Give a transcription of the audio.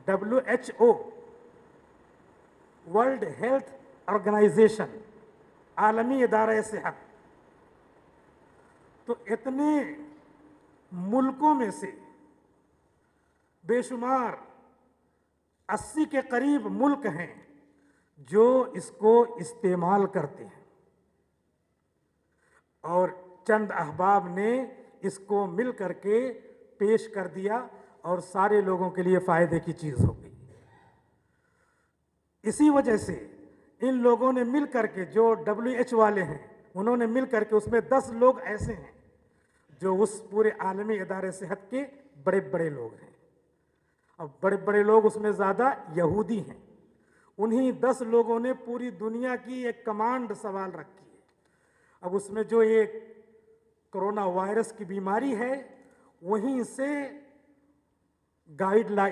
WHO, world health organisation, आलमी इदारा सेहत, तो इतने मुल्कों में से बेशुमार 80 के करीब मुल्क हैं जो इसको इस्तेमाल करते हैं, और चंद अहबाब ने इसको मिल करके पेश कर दिया और सारे लोगों के लिए फायदे की चीज हो गई। इसी वजह से इन लोगों ने मिल करके, जो WHO वाले हैं, उन्होंने मिल करके, उसमें 10 लोग ऐसे हैं जो उस पूरे आलमी इदारे सेहत के बड़े बड़े लोग हैं। अब बड़े बड़े लोग उसमें ज़्यादा यहूदी हैं। उन्हीं 10 लोगों ने पूरी दुनिया की एक कमांड सवाल रखी है। अब उसमें जो ये कोरोना वायरस की बीमारी है, वहीं से गाइडलाइन